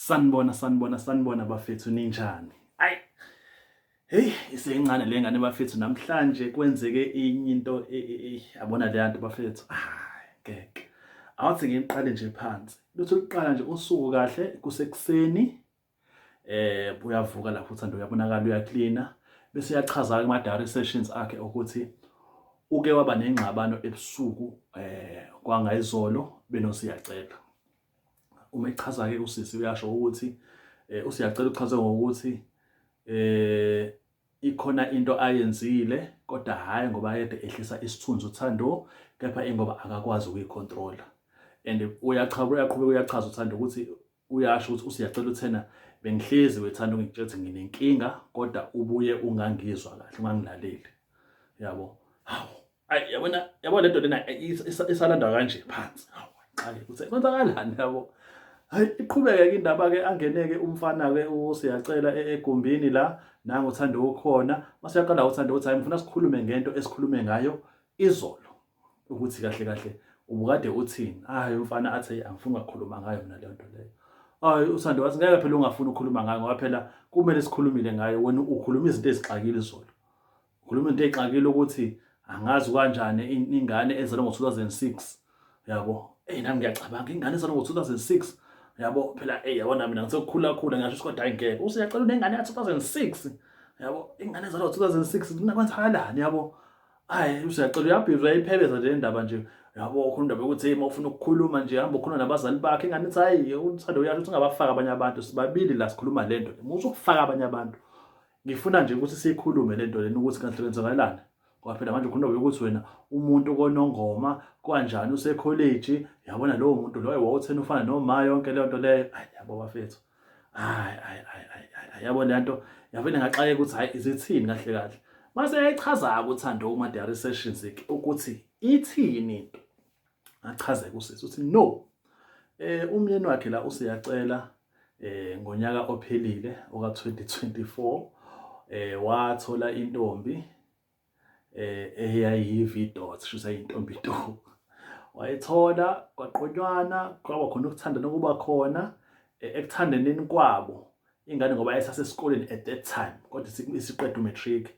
Sanibona bafethu ninjani? Ayi, hey, isencane le ngane bafethu namhlanje kwenzeke enye into yabona le nto bafethu. Hayi, ngeke. Awuthi ngiqale nje phansi. Lutho liqala nje usuku kahle kusekuseni. Uyavuka lapho uthando uyabonakala uyaklina bese uyachaza kuma diary sessions akhe ukuthi uke waba nengxabano ebusuku kwangayizolo benosiyacela. Uma echaza ke usisi uyasho ukuthi usiyacela uchaze ngokuthi ikhona into ayenzile kodwa hayi ngoba ayede ehlisa isithunzi uthando kepha ingoba akakwazi ukuyicontrola. And uyaqhubeka uyachaza uthando ukuthi uyasho ukuthi usiyacela uthena bengihlezi wethanda ungitshela nginenkinga kodwa ubuye ungangizwa kahle ungangilaleli. Yabo. Hawu. Ayi yabo lento lena isalanda kanje phansi. Hawu. Qale uthi kwenzakalani yabo. Hayi iqhubeke ke indaba ke angeneke umfana ke usiyacela egumbini la nangu uthando ukhona mase uyaqala uthando uthi hayi ngifuna sikhulume ngento esikhulume ngayo izolo ukuthi kahle kahle ubukade uthini. Hayi umfana athi angifuni ukukhuluma ngayo mina le nto leyo. Hayi uthando wathi ngeke phela ungafuni ukukhuluma ngayo ngoba phela kumele sikhulumile ngayo wena ukhuluma izinto ezixakile izolo. Ukhuluma into exakile ukuthi angazi kanjani ingane ezalwa ngo2006 yabo. Nami ngiyacabanga ingane ezalwa ngo2006 yabo phela yabona mina ngisekukhula ngisho kodwa ayingeke usiyacela unengane ya2006 yabo ingane ezalwa ngo2006 kunakwenzakalani yabo. Hayi usiyacela uyabhizwa uyayiphebeza nje indaba nje yabo ukhuluma indaba ukuthi uma ufuna ukukhuluma nje hamba ukhuluma nabazali bakhe ingane ithi hayi uthando uyasho ukuthi ungabafaka abanye abantu sibabili la sikhuluma lento musu ukufaka abanye abantu. Ngifuna nje ukuthi sikhulume lento lena ukuthi kahle kwenzakalani ngoba phela manje ukhuluma ukuthi wena umuntu konongoma kanjani usecollege yabona lowo muntu loyo wawuthena ufana noma yonke le nto leyo. Hayi yabo bafethu. Hayi yabo le nto yavele ngaxakeka ukuthi hayi izithini kahle kahle mase eyayichaza uthando kuma diary sessions ukuthi ithini into achazeke usisi uthi no umyeni wakhe la usiyacela ngonyaka ophelile oka 2024 wathola intombi eyayividot sho sayintombi nto wayithola kwaqonywana kwaba khona ukuthanda nokuba khona ekuthandaneni kwabo ingane ngoba yayisasesikoleni at that time kodwa isiqeda umatric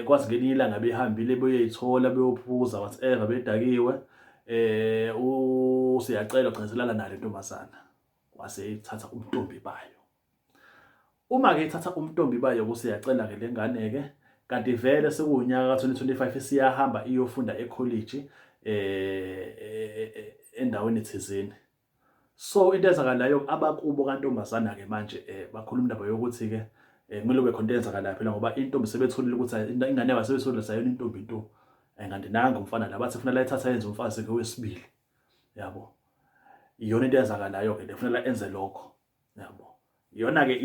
kwazi ngelinye ilanga behambile beyithola beyophuza whatever bedakiwe usiyacela ugcizelana nale ntombazana wase ithatha umntombi bayo. Uma ke ithatha umntombi bayo kusiyacela ke lengane ke kanti vele sekunyaka ka2025 isiyahamba iyofunda ecollege endaweni thizeni. So into ezakalayo abakubo kantombazana ke manje bakhuluma indaba yokuthi ke kumele kube khona eyenzakalayo phela ngoba intombi sebetholile ukuthi ingane yabo sebetholile sayona intombi nto. Kanti nanga umfana la bathi ufuna la ethatha yenze umfazi ke wesibili. Yabo. Iyona into eyenzakalayo ke lefunela enze lokho. Yabo. Iyona ke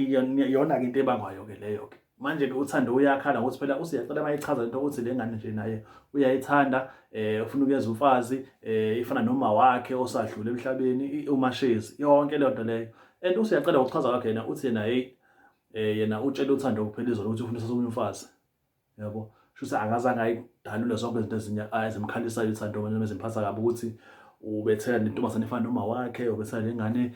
into ebangwayo ke leyo ke. Manje ke uthando uyakhala ukuthi phela usiyacela mayichaza into ukuthi lengane nje naye uyayithanda ufuna ukuyenza umfazi ifana noma wakhe osadlule emhlabeni umashezi yonke le nto leyo. And usiyacela ukuchaza kwakhe yena uthi yena hey yena utshela uthando kuphela izolo ukuthi ufuna usasa umfazi. Yabo. Shuthi angazange ayidalule zonke izinto ezinye ezimkhalisayo uthando noma ezimphatha kabi ukuthi ubethela nentombazane efana noma wakhe ubethela lengane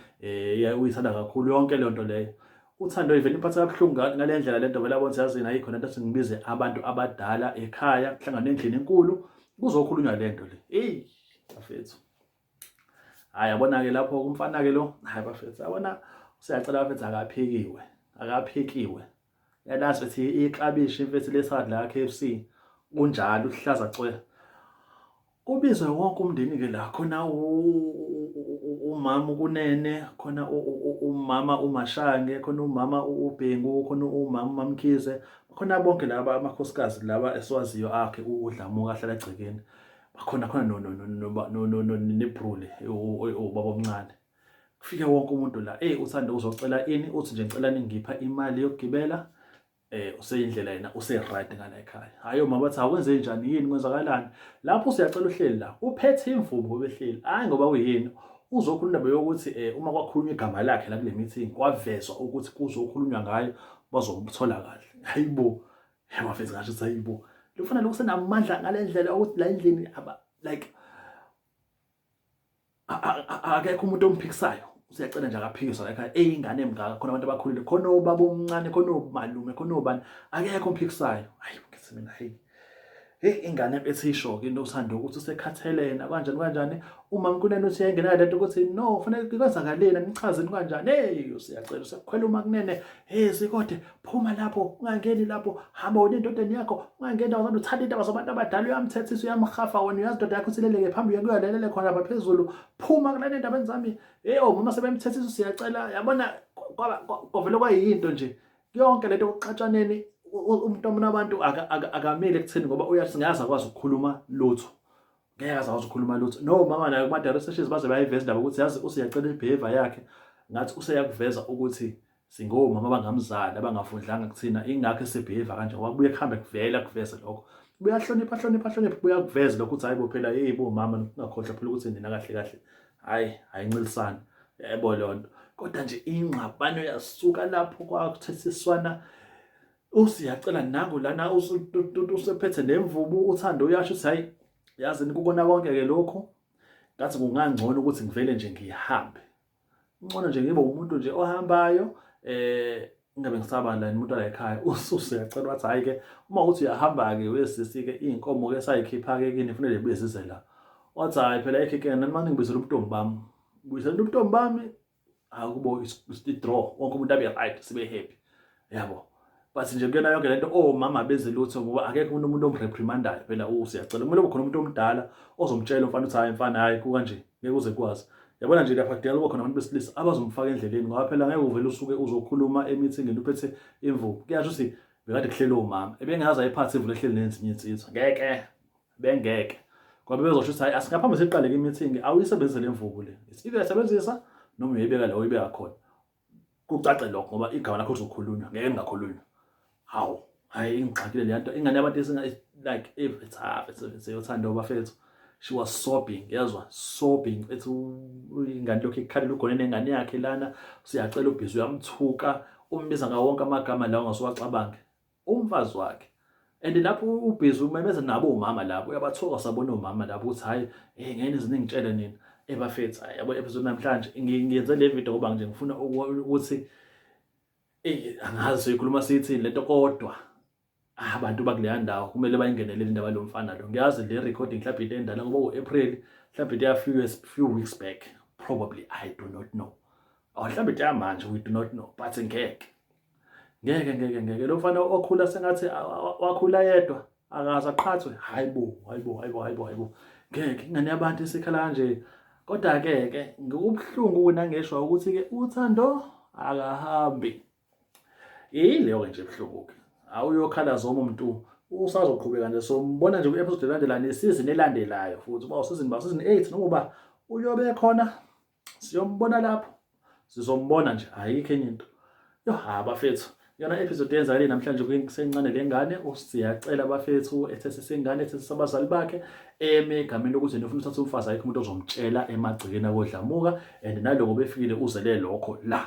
uyithanda kakhulu yonke le nto leyo. Uthando ivele imphatha kabuhlungu ngale ndlela lento vele abona yazi nayo ikhona into singibize abantu abadala ekhaya kuhlangana endlini enkulu kuzokhulunywa lento le. Hey bafethu. Hayi yabona ke lapho umfana ke lo hayi bafethu yabona usiyacela bafethu akaphekiwe. Yalazi bethi iklabishi mfethu lesadla KFC kunjalo uhlaza cwe. Kubizwe wonke umndeni ke la khona umama kunene khona umama uMashange khona umama uBhengu khona umama uMamkhize khona bonke laba amakhosikazi laba esiwaziyo akhe uDlamuka ahlala egcekeni bakhona neBrule ubaba omncane. Kufike wonke umuntu la uthando uzocela ini uthi nje ngicela ningipha imali yokugibela useyindlela yena useright ngala ekhaya. Hayi mama bathi akwenze njani yini kwenzakalani lapho usiyacela uhleli la uphethe imvubu ngoba ehleli hayi ngoba uyini uzokhuluma indaba yokuthi uma kwakhulunywa igama lakhe la kule meeting kwavezwa ukuthi kuzokhulunywa ngayo bazomthola kahle. Hayibo yabafethu ngasho ukuthi hayibo lufuna lokusenamandla ngalendlela ukuthi la endlini like akekho umuntu omphikisayo usiyacela nje akaphikiswa la ekhaya eyingane emngaka khona abantu abakhulile khona obaba omncane khona omalume khona obani akekho omphikisayo. Hayi ngithi mina hey ingane ethi isho-ke into uthanda ukuthi usekhathelena kanjani kanjani. Umama kunene uthi yayingenayo lento ukuthi no kufanele kwenzakaleni nichazeni kanjani. Hey usiyacela usekhwela uma kunene hey sikode phuma lapho ungangeni lapho hamba wena endodeni yakho ungangeni awuzange uthanda indaba zabantu abadala uyamthethisa uyamhafa wena uyazi indoda yakho sileleke phambili kuyalelele khona lapha phezulu phuma kulana endabeni zami. Hey mama sebemthethisa usiyacela yabona kwavele kwayinto nje yonke lento kuxatshaneni. Umuntu abantu akamile ekutheni ngoba uyasingaza akwazi ukukhuluma lutho. Ngeke aze akwazi ukukhuluma lutho. No mama nayo kuma direct sessions baze bayiveza indaba ukuthi yazi usiyacela ibehavior yakhe ngathi useyakuveza ukuthi singomama abangamzali abangafundlanga kuthina ingakho esebehavior kanje ngoba kubuye kuhambe kuvela kuveze lokho. Buyahlonipha buya kuveza lokho ukuthi hayibo phela yibo mama ungakhohlwa phela ukuthi nina kahle kahle ayincelisana yebo lonto. Kodwa nje ingxabano yasuka lapho kwakuthethiswana. Usiyacela nangu lana usephethe nemvubu uthando uyasho ukuthi hayi yazi nikubona konke-ke lokhu ngathi kungangcono ukuthi ngivele nje ngihambe. Ngcono nje ngibe umuntu nje ohambayo ngingabe ngisaba la umuntu la ekhaya. Usiyacela wathi hayi-ke uma uthi uyahamba-ke wesisi-ke iy'nkomo-ke sayikhipha-ke kini kufanele zibuye zize la. Wathi hayi phela ekhekena nani manje ngibizela ubuntombi bami. Ngibizela ubuntombi bami akubo i-draw wonke umuntu abe right sibe happy yabo. But nje kuyona yonke lento omama benze lutho ngoba akekho umuntu omreprimandayo phela usiyacela. Kumele kube khona umuntu omdala ozomtshela umfana ukuthi hayi mfana hayi kukanje ngeke uze kwazi. Yabona nje lapha kudala kube khona abantu besilisa abazomfaka endleleni ngoba phela ngeke uvele usuke uzokhuluma emithingini uphethe imvubu. Kuyasho ukuthi bekade kuhlele omama ebengazi ayiphathe imvubu ehleli nezinye insizwa. Ngeke bengeke ngoba bezosho ukuthi hayi asingaphambi siqale imithingi awuyisebenzise le mvubu le. Isibe yasebenzisa noma uyibeka la uyibeka khona. Kucace lokho ngoba igama lakho uzokhulunywa ngeke ngingakhulunywa. Hawu hayi ingixakile le nto ingane yabantu like it's half it's yothando bafethu. She was sobbing yazwa sobbing ethi ingane lokho ikhalela ugonene nengane yakhe lana usiyacela ubhizi uyamthuka umbiza ngawo wonke amagama la ongasuwacabange umfazi wakhe. And lapho ubhizi umemeza nabo umama lapho uyabathoka sabona umama lapho ukuthi hayi ngene iziningitshele nina ebafethu yabo episode namhlanje ngiyenze le video ngoba nje ngifuna ukuthi angazi sikhuluma sithi lento kodwa abantu bakuleya ndawo kumele bayingenele indaba lo mfana lo. Ngiyazi le recording mhlawumbe into endala ngoba u-April mhlawumbe ya few weeks back probably I do not know. Mhlawumbe ya manje we do not know but ngeke lo mfana okhula sengathi wakhula yedwa akaza aqhathwe hayibo ngeke ingane yabantu isikhala kanje. Kodwa ke ngikubuhlungu kunangeshwa ukuthi ke uthando akahambi. Yileyo nje ebuhlungu-ke awuyokhalaza umuntu usazoqhubeka nje. So mbona nje ku-episode elandelayo nesizini elandelayo futhi uba usizini 8 noma uyobe khona siyombona lapho sizombona nje ayikho enye into. Bafethu yona episode yenzakale namhlanje kusencane lengane usiyacela bafethu ethesisengane ethesisa abazali bakhe emegameni lokuthi nifuna uthatha umfazi ayikho umuntu ozomtshela emagcekeni akodlamuka and naloko befikile uzele lokho la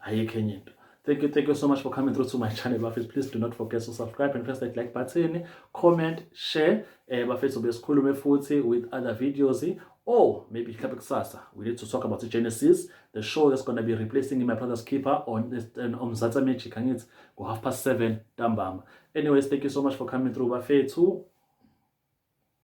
ayikho enye into. Thank you so much for coming through to my channel, Bafethu. Please do not forget to subscribe and press that like button, comment, share. Bafethu besikhulume futhi with other videos. Or maybe kusasa we need to talk about the Genesis, the show that's going to be replacing My Brother's Keeper on Mzansi Magic, and it's 7:30 ntambama. Anyways, thank you so much for coming through, Bafethu.